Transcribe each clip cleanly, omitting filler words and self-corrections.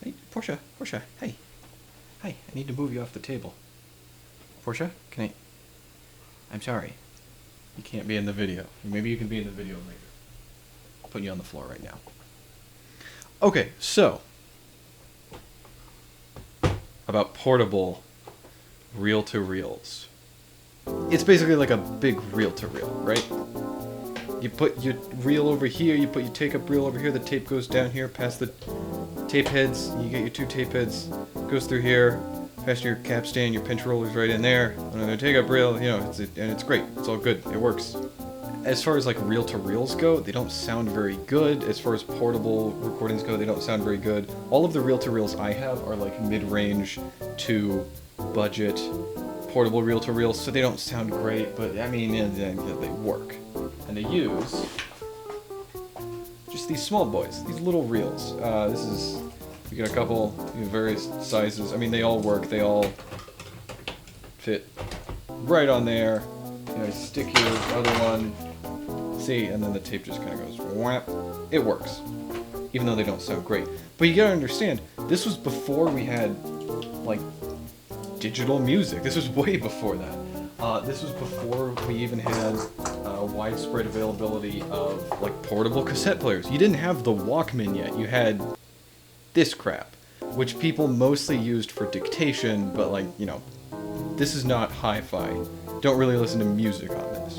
Hey, Portia, hey. Hi, I need to move you off the table. Portia, can I... I'm sorry. You can't be in the video. Maybe you can be in the video later. I'll put you on the floor right now. Okay, so... about portable reel-to-reels. It's basically like a big reel-to-reel, right? You put your reel over here, you put your take-up reel over here, the tape goes down here past the tape heads, you get your two tape heads, goes through here, past your capstan, your pinch roller's right in there, another take-up reel, you know, and it's great, it's all good, it works. As far as like reel-to-reels go, they don't sound very good. As far as portable recordings go, they don't sound very good. All of the reel-to-reels I have are like mid-range to budget portable reel-to-reels, so they don't sound great, but I mean, they work. And they use just these small boys, these little reels. You get a couple, various sizes. I mean, they all work. They all fit right on there. You stick your other one, see, and then the tape just kind of goes whap. It works, even though they don't sound great. But you gotta understand, this was before we had, like, digital music. This was way before that. This was before we even had widespread availability of like portable cassette players. You didn't have the Walkman yet. You had this crap, which people mostly used for dictation, but like, this is not hi-fi. Don't really listen to music on this.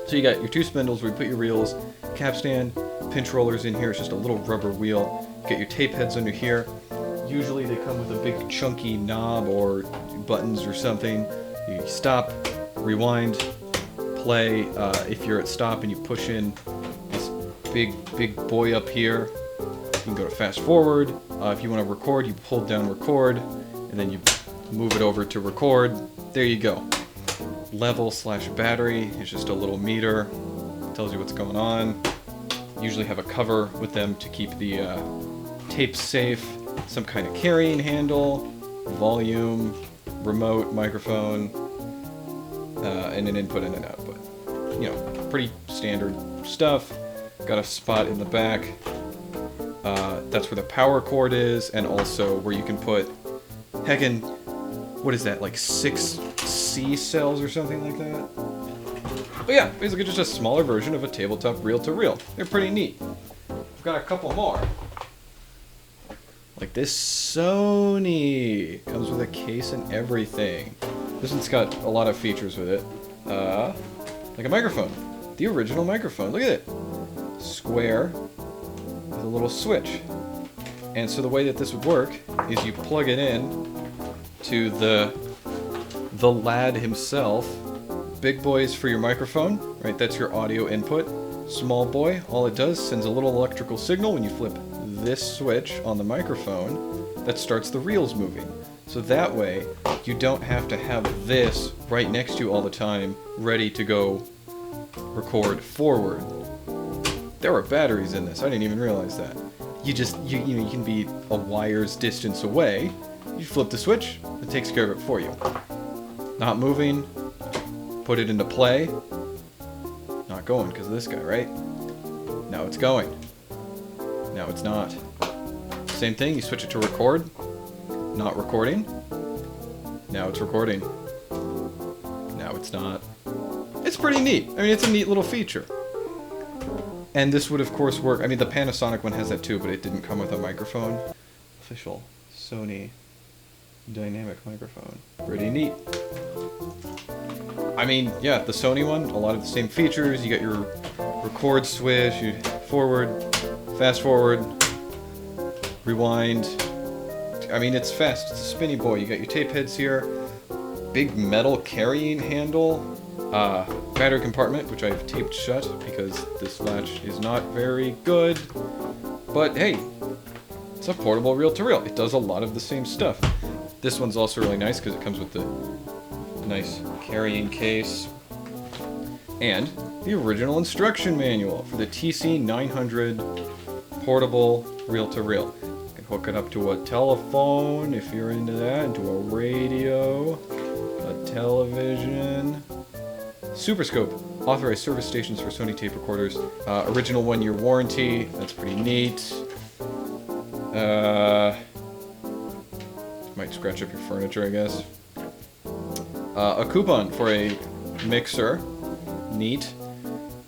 So you got your two spindles where you put your reels, capstan, pinch rollers in here. It's just a little rubber wheel. You get your tape heads under here. Usually they come with a big chunky knob or buttons or something. You stop, rewind, play. If you're at stop and you push in this big boy up here, you can go to fast forward. If you want to record, you hold down record, and then you move it over to record. There you go. Level/battery is just a little meter. Tells you what's going on. Usually have a cover with them to keep the tape safe. Some kind of carrying handle, volume, remote, microphone, and an input and an output. Pretty standard stuff. Got a spot in the back. That's where the power cord is, and also where you can put, heckin', what is that, like 6 C cells or something like that? But yeah, basically just a smaller version of a tabletop reel-to-reel. They're pretty neat. I've got a couple more. Like this Sony. Comes with a case and everything. This one's got a lot of features with it. Like a microphone. The original microphone. Look at it. Square with a little switch. And so the way that this would work is you plug it in to the lad himself. Big boy is for your microphone, right? That's your audio input. Small boy, all it does, sends a little electrical signal when you flip this switch on the microphone that starts the reels moving. So that way, you don't have to have this right next to you all the time, ready to go record forward. There are batteries in this, I didn't even realize that. You can be a wire's distance away, you flip the switch, it takes care of it for you. Not moving, put it into play, not going because of this guy, right? Now it's going. Now it's not. Same thing, you switch it to record. Not recording. Now it's recording. Now it's not. It's pretty neat. I mean, it's a neat little feature. And this would, of course, work. I mean, the Panasonic one has that too, but it didn't come with a microphone. Official Sony dynamic microphone. Pretty neat. I mean, yeah, the Sony one, a lot of the same features. You got your record switch, you forward, fast forward, rewind. I mean, it's fast. It's a spinny boy. You got your tape heads here. Big metal carrying handle. Battery compartment, which I've taped shut because this latch is not very good. But hey, it's a portable reel-to-reel. It does a lot of the same stuff. This one's also really nice because it comes with the nice carrying case. And the original instruction manual for the TC900 portable reel-to-reel. You can hook it up to a telephone if you're into that, into a radio, a television. Super Scope, authorized service stations for Sony tape recorders. Original 1-year warranty, that's pretty neat. Might scratch up your furniture, I guess. A coupon for a mixer. Neat.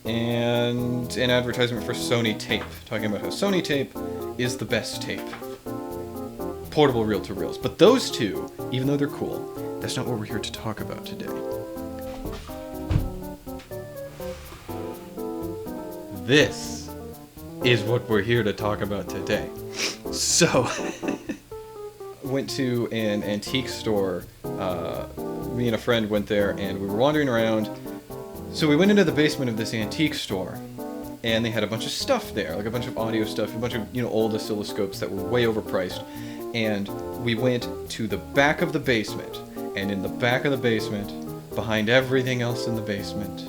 And an advertisement for Sony tape. Talking about how Sony tape is the best tape. Portable reel-to-reels. But those two, even though they're cool, that's not what we're here to talk about today. This is what we're here to talk about today. So, went to an antique store. Me and a friend went there, and we were wandering around. So we went into the basement of this antique store, and they had a bunch of stuff there, like a bunch of audio stuff, a bunch of, old oscilloscopes that were way overpriced. And we went to the back of the basement, and in the back of the basement, behind everything else in the basement,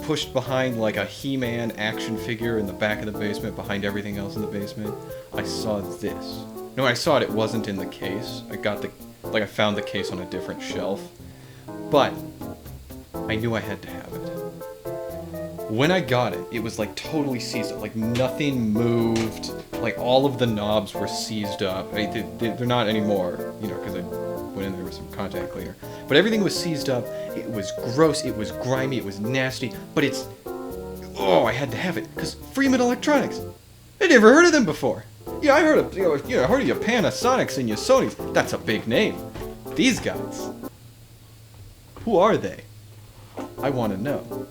pushed behind like a He-Man action figure in the back of the basement, behind everything else in the basement, I saw this. No, I saw it, it wasn't in the case. I found the case on a different shelf. But I knew I had to have it. When I got it, it was like totally seized up. Like nothing moved. Like all of the knobs were seized up. They're not anymore, because I went in there with some contact cleaner. But everything was seized up. It was gross. It was grimy. It was nasty. But I had to have it because Freeman Electronics. I'd never heard of them before. Yeah, I heard of I heard of your Panasonics and your Sonys. That's a big name. These guys. Who are they? I want to know.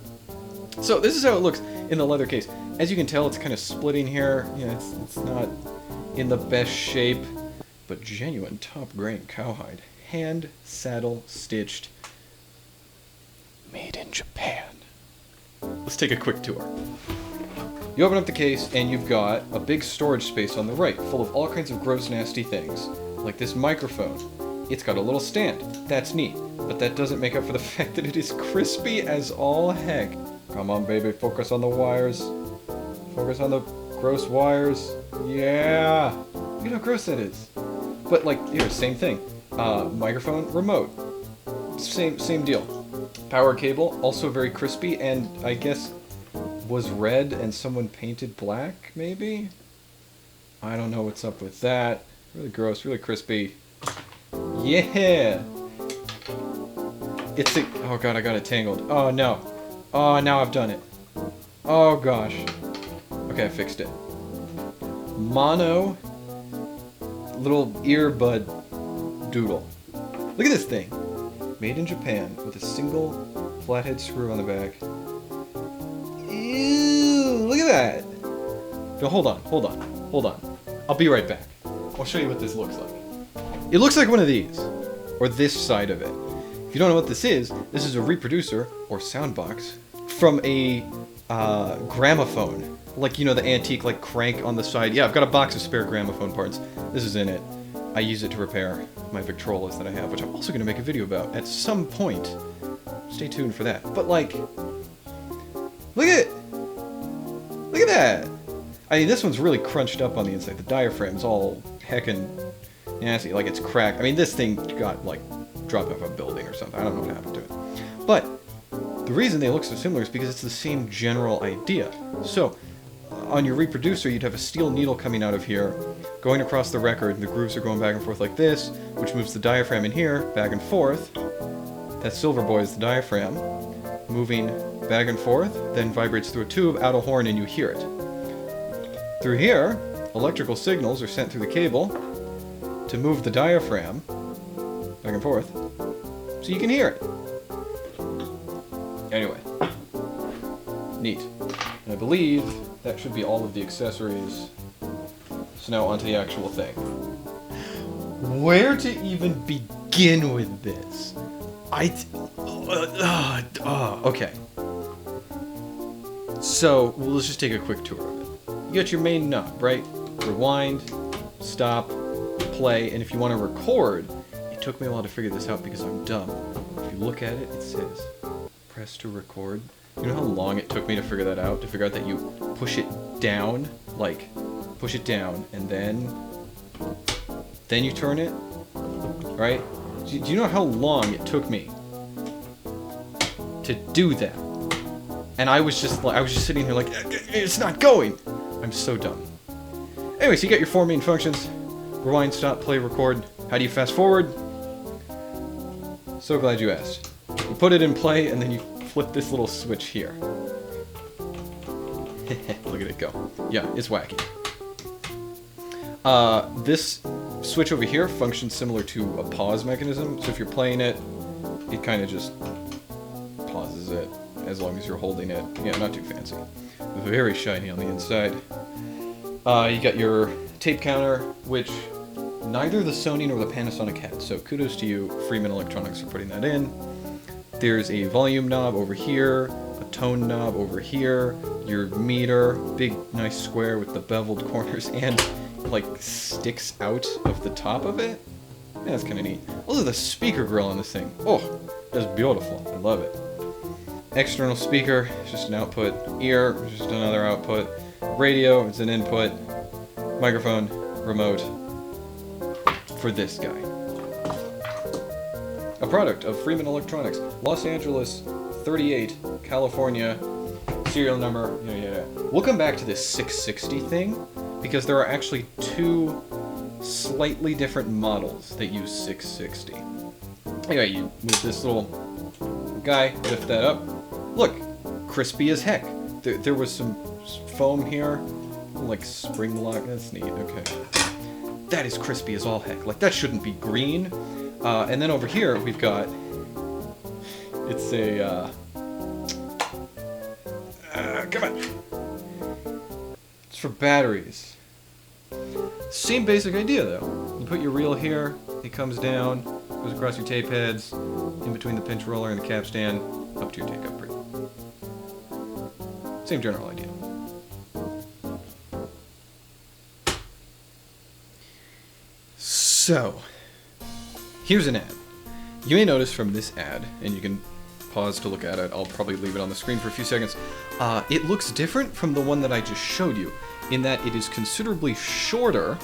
So this is how it looks in the leather case. As you can tell, it's kind of splitting here. It's not in the best shape, but genuine top grain cowhide, hand saddle stitched, made in Japan. Let's take a quick tour. You open up the case and you've got a big storage space on the right, full of all kinds of gross, nasty things, like this microphone. It's got a little stand. That's neat, but that doesn't make up for the fact that it is crispy as all heck. Come on, baby, focus on the wires. Focus on the gross wires. Yeah! Look at how gross that is. But, here, same thing. Microphone, remote. Same deal. Power cable, also very crispy, and I guess was red and someone painted black, maybe? I don't know what's up with that. Really gross, really crispy. Yeah! Oh god, I got it tangled. Oh no. Oh, now I've done it. Oh gosh. Okay, I fixed it. Mono little earbud doodle. Look at this thing. Made in Japan with a single flathead screw on the back. Ew, look at that. No, hold on. I'll be right back. I'll show you what this looks like. It looks like one of these. Or this side of it. If you don't know what this is a reproducer, or sound box, from a gramophone. Like, the antique, crank on the side. Yeah, I've got a box of spare gramophone parts. This is in it. I use it to repair my Victrolas that I have, which I'm also going to make a video about at some point. Stay tuned for that. But, look at that! I mean, this one's really crunched up on the inside. The diaphragm's all heckin' nasty, like it's cracked. I mean, this thing got, dropped off a building or something. I don't know what happened to it. But the reason they look so similar is because it's the same general idea. So, on your reproducer, you'd have a steel needle coming out of here, going across the record, and the grooves are going back and forth like this, which moves the diaphragm in here, back and forth. That silver boy is the diaphragm, moving back and forth, then vibrates through a tube, out a horn, and you hear it. Through here, electrical signals are sent through the cable to move the diaphragm back and forth, so you can hear it. Anyway, neat. And I believe that should be all of the accessories. So now onto the actual thing. Where to even begin with this? Okay. So, let's just take a quick tour of it. You got your main knob, right? Rewind, stop, play, and if you want to record, it took me a while to figure this out because I'm dumb. If you look at it, it says press to record. You know how long it took me to figure that out? To figure out that you push it down, push it down, and then you turn it, right? Do you know how long it took me to do that? And I was just sitting here it's not going. I'm so dumb. Anyway, so you got your four main functions: rewind, stop, play, record, How do you fast forward? So glad you asked. You put it in play, and then you flip this little switch here. Look at it go. Yeah, it's wacky. This switch over here functions similar to a pause mechanism. So if you're playing it, it kind of just pauses it as long as you're holding it. Yeah, not too fancy. Very shiny on the inside. You got your tape counter, which neither the Sony nor the Panasonic had. So kudos to you, Freeman Electronics, for putting that in. There's a volume knob over here, a tone knob over here, your meter, big nice square with the beveled corners and like sticks out of the top of it. Yeah, that's kind of neat. Also the speaker grill on this thing. Oh, that's beautiful. I love it. External speaker, just an output. Ear, just another output. Radio, it's an input. Microphone, remote. For this guy. A product of Freeman Electronics, Los Angeles, 38, California, serial number, yeah. We'll come back to this 660 thing, because there are actually two slightly different models that use 660. Anyway, you move this little guy, lift that up. Look, crispy as heck. There was some foam here, like spring lock, that's neat, okay. That is crispy as all heck. Like, that shouldn't be green. And then over here, we've got... It's a, come on! It's for batteries. Same basic idea, though. You put your reel here, it comes down, goes across your tape heads, in between the pinch roller and the capstan, up to your take-up reel. Same general idea. So, here's an ad. You may notice from this ad, and you can pause to look at it, I'll probably leave it on the screen for a few seconds, it looks different from the one that I just showed you, in that it is considerably shorter,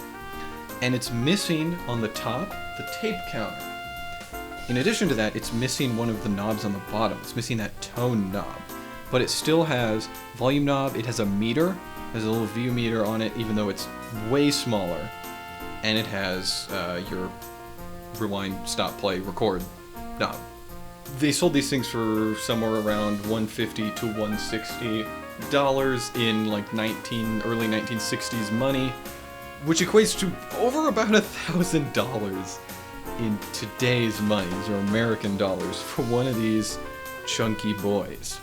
and it's missing on the top the tape counter. In addition to that, it's missing one of the knobs on the bottom. It's missing that tone knob. But it still has volume knob, it has a meter, has a little view meter on it, even though it's way smaller. And it has your rewind, stop, play, record knob. They sold these things for somewhere around $150 to $160 in like early 1960s money, which equates to over about $1,000 in today's money. These are American dollars for one of these chunky boys.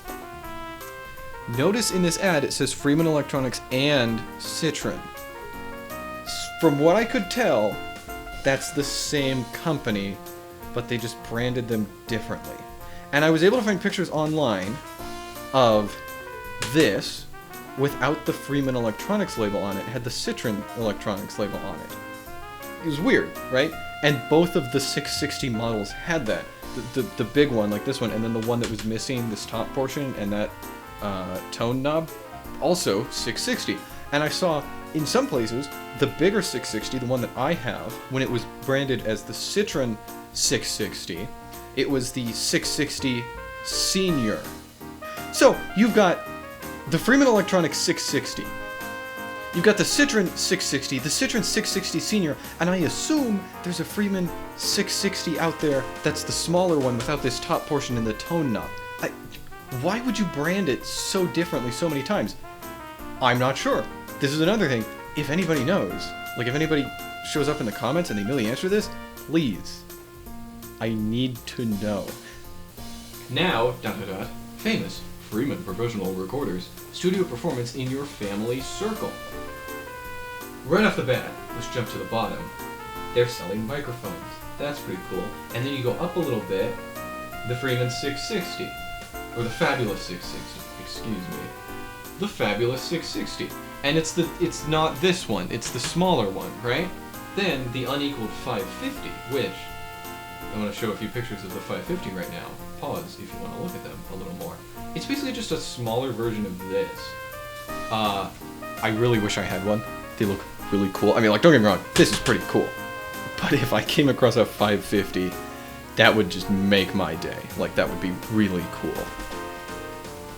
Notice in this ad it says Freeman Electronics and Citroen. From what I could tell, that's the same company, but they just branded them differently. And I was able to find pictures online of this without the Freeman Electronics label on it. It had the Citroen Electronics label on it. It was weird, right? And both of the 660 models had that. The big one, like this one, and then the one that was missing this top portion and that tone knob, also 660. And I saw in some places the bigger 660, the one that I have, when it was branded as the Citroen 660, it was the 660 Senior. So you've got the Freeman Electronics 660, you've got the Citroen 660, the Citroen 660 Senior, and I assume there's a Freeman 660 out there that's the smaller one without this top portion and the tone knob. Why would you brand it so differently so many times? I'm not sure. This is another thing. If anybody knows, like if anybody shows up in the comments and they know the answer to this, please. I need to know. Now, famous Freeman professional recorders, studio performance in your family circle. Right off the bat, let's jump to the bottom. They're selling microphones. That's pretty cool. And then you go up a little bit, the Freeman 660. Or the Fabulous 660, excuse me. The Fabulous 660. And it's not this one, it's the smaller one, right? Then the unequaled 550, which I want to show a few pictures of the 550 right now. Pause if you want to look at them a little more. It's basically just a smaller version of this. I really wish I had one. They look really cool. I mean, like, don't get me wrong, this is pretty cool. But if I came across a 550, that would just make my day. Like, that would be really cool.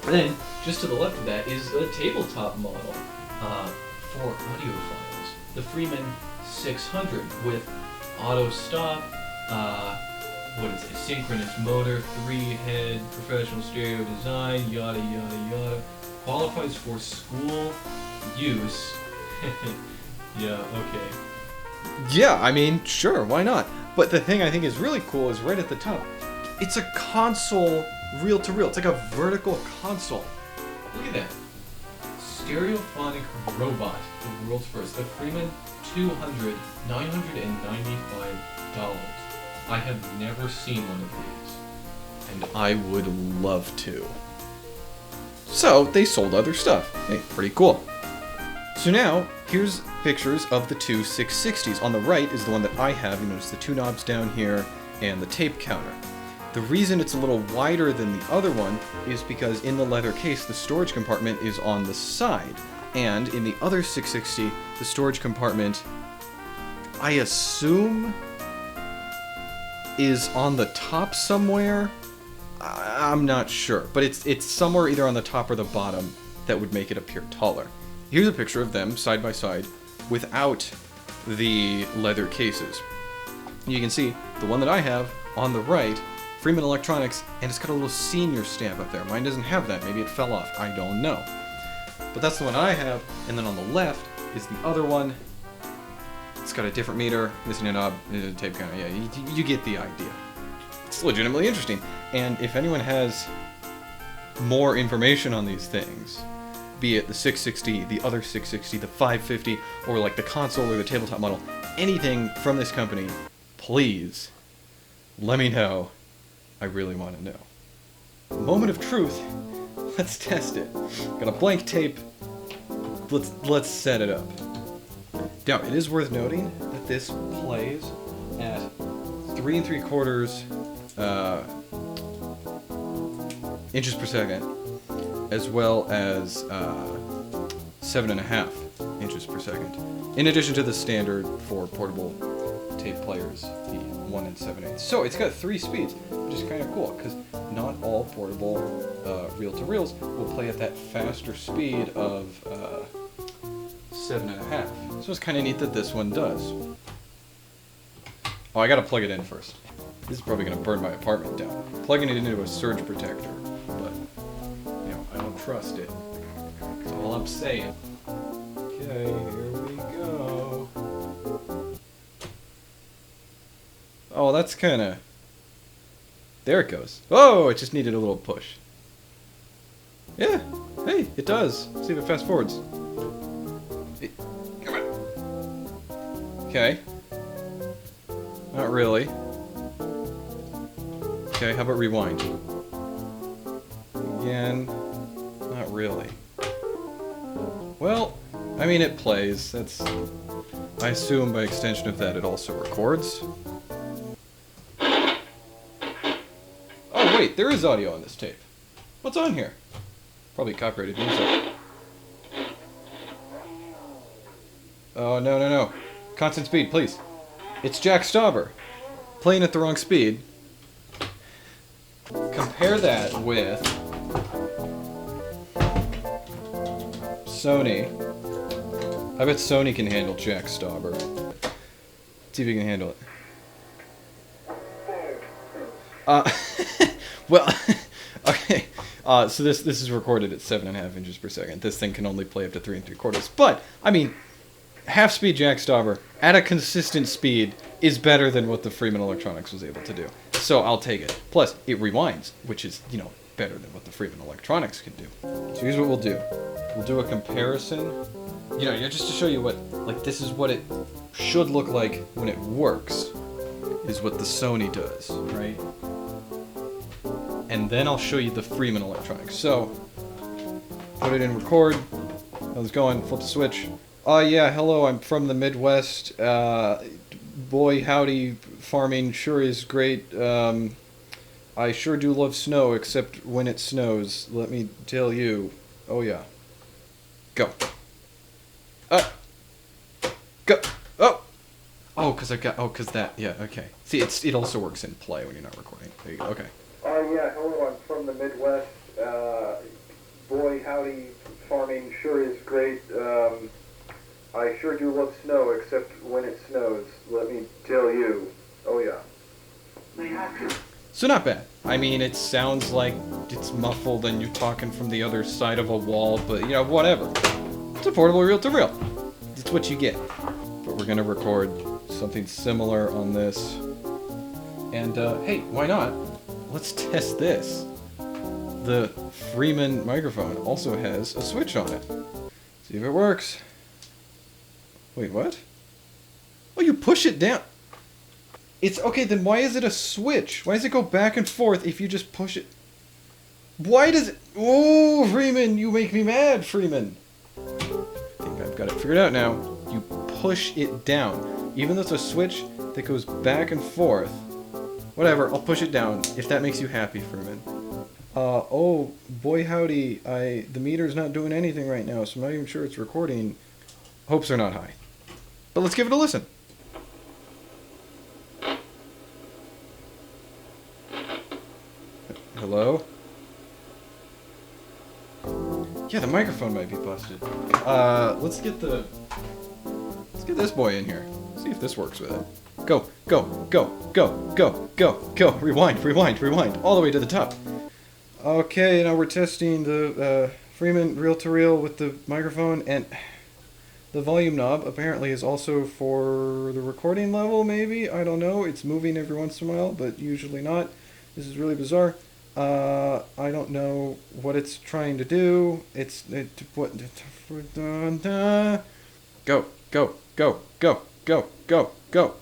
And then, just to the left of that is a tabletop model for audiophiles. The Freeman 600 with auto stop, what is it, synchronous motor, 3-head, professional stereo design, yada yada yada. Qualifies for school use. Yeah, okay. Yeah, I mean, sure, why not? But the thing I think is really cool is right at the top. It's a console reel-to-reel. It's like a vertical console. Look at that. Stereophonic robot, the world's first. The Freeman 200, $995. I have never seen one of these, and I would love to. So they sold other stuff. Hey, pretty cool. So now, here's pictures of the two 660s. On the right is the one that I have. You notice the two knobs down here and the tape counter. The reason it's a little wider than the other one is because in the leather case, the storage compartment is on the side. And in the other 660, the storage compartment, I assume, is on the top somewhere. I'm not sure, but it's somewhere either on the top or the bottom that would make it appear taller. Here's a picture of them side by side without the leather cases. You can see the one that I have on the right, Freeman Electronics, and it's got a little senior stamp up there. Mine doesn't have that. Maybe it fell off. I don't know. But that's the one I have, and then on the left is the other one. It's got a different meter, missing a knob, a tape counter. Yeah, you get the idea. It's legitimately interesting. And if anyone has more information on these things, be it the 660, the other 660, the 550, or like the console or the tabletop model, anything from this company, please let me know. I really want to know. Moment of truth. Let's test it. Got a blank tape. Let's set it up. Now, it is worth noting that this plays at 3 3/4 inches per second, as well as 7.5 inches per second. In addition to the standard for portable tape players, the 1 7/8. So it's got 3 speeds, which is kind of cool, because not all portable reel-to-reels will play at that faster speed of 7.5. So it's kind of neat that this one does. Oh, I gotta plug it in first. This is probably gonna burn my apartment down. Plugging it into a surge protector, but, you know, I don't trust it. That's all I'm saying. Okay, here we go. Oh, that's kinda... There it goes. Oh, it just needed a little push. Yeah, hey, it does. See if it fast forwards. Come on. Okay. Not really. Okay, how about rewind? Again. Not really. Well, I mean, it plays. That's... I assume by extension of that it also records. Oh, wait, there is audio on this tape. What's on here? Probably copyrighted music. Oh, no, no, no. Constant speed, please. It's Jack Stauber. Playing at the wrong speed. Compare that with Sony. I bet Sony can handle Jack Stauber. Let's see if he can handle it. Well, okay. So this is recorded at 7.5 inches per second. This thing can only play up to 3 3/4. But I mean, half-speed Jack Stauber at a consistent speed is better than what the Freeman Electronics was able to do. So I'll take it. Plus, it rewinds, which is, you know, better than what the Freeman Electronics can do. So here's what we'll do. We'll do a comparison. You know, just to show you what, like, this is what it should look like when it works, is what the Sony does, right? And then I'll show you the Freeman Electronics. So, put it in record. How's it going? Flip the switch. Yeah, hello, I'm from the Midwest. Boy, howdy, farming sure is great. I sure do love snow, except when it snows. Let me tell you. Oh, yeah. Go. Go. Oh! Oh, because that, yeah, okay. See, it also works in play when you're not recording. There you go, okay. Yeah, hello, I'm from the Midwest. Boy, howdy, farming sure is great. I sure sure do love snow, except when it snows. Let me tell you. Oh yeah. So not bad. I mean, it sounds like it's muffled and you're talking from the other side of a wall, but you know, whatever. It's a portable reel-to-reel. It's what you get. But we're gonna record something similar on this. And hey, why not? Let's test this. The Freeman microphone also has a switch on it. See if it works. Wait, what? Oh, you push it down. It's okay, then why is it a switch? Why does it go back and forth if you just push it? Why does it... Oh, Freeman, you make me mad, Freeman. I think I've got it figured out now. You push it down. Even though it's a switch that goes back and forth. Whatever, I'll push it down if that makes you happy, Freeman. Oh, boy howdy, the meter's not doing anything right now, so I'm not even sure it's recording. Hopes are not high. But let's give it a listen. Hello? Yeah, the microphone might be busted. Let's get this boy in here. See if this works with it. Go, go, go, go, go, go, go. Rewind, rewind, rewind. All the way to the top. Okay, now we're testing the Freeman reel-to-reel with the microphone, and the volume knob apparently is also for the recording level, maybe? I don't know. It's moving every once in a while, but usually not. This is really bizarre. I don't know what it's trying to do. Go, go, go, go, go, go, go.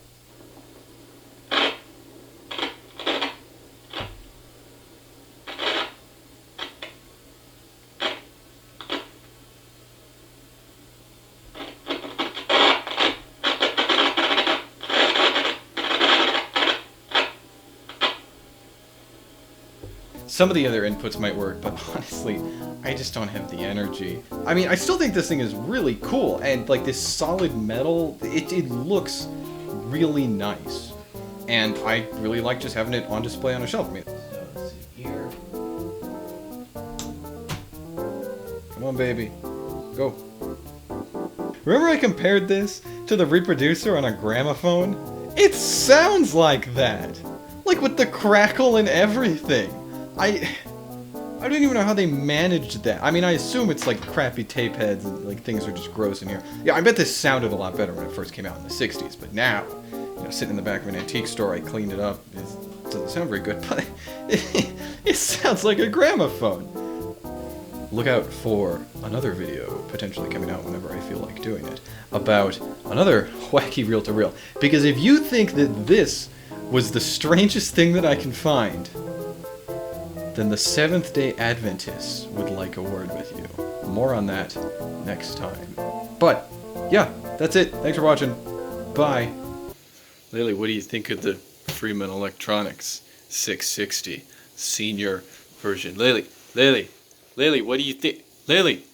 Some of the other inputs might work, but honestly, I just don't have the energy. I mean, I still think this thing is really cool, and like this solid metal, it looks really nice. And I really like just having it on display on a shelf. I mean, so let's see here. Come on, baby. Go. Remember I compared this to the reproducer on a gramophone? It sounds like that! Like with the crackle and everything. I don't even know how they managed that. I mean, I assume it's like crappy tape heads and like things are just gross in here. Yeah, I bet this sounded a lot better when it first came out in the 60s, but now, you know, sitting in the back of an antique store, I cleaned it up. It doesn't sound very good, but it sounds like a gramophone. Look out for another video potentially coming out whenever I feel like doing it about another wacky reel-to-reel. Because if you think that this was the strangest thing that I can find, then the Seventh-day Adventists would like a word with you. More on that next time. But, yeah, that's it. Thanks for watching. Bye. Lily, what do you think of the Freeman Electronics 660 senior version? Lily, what do you think? Lily.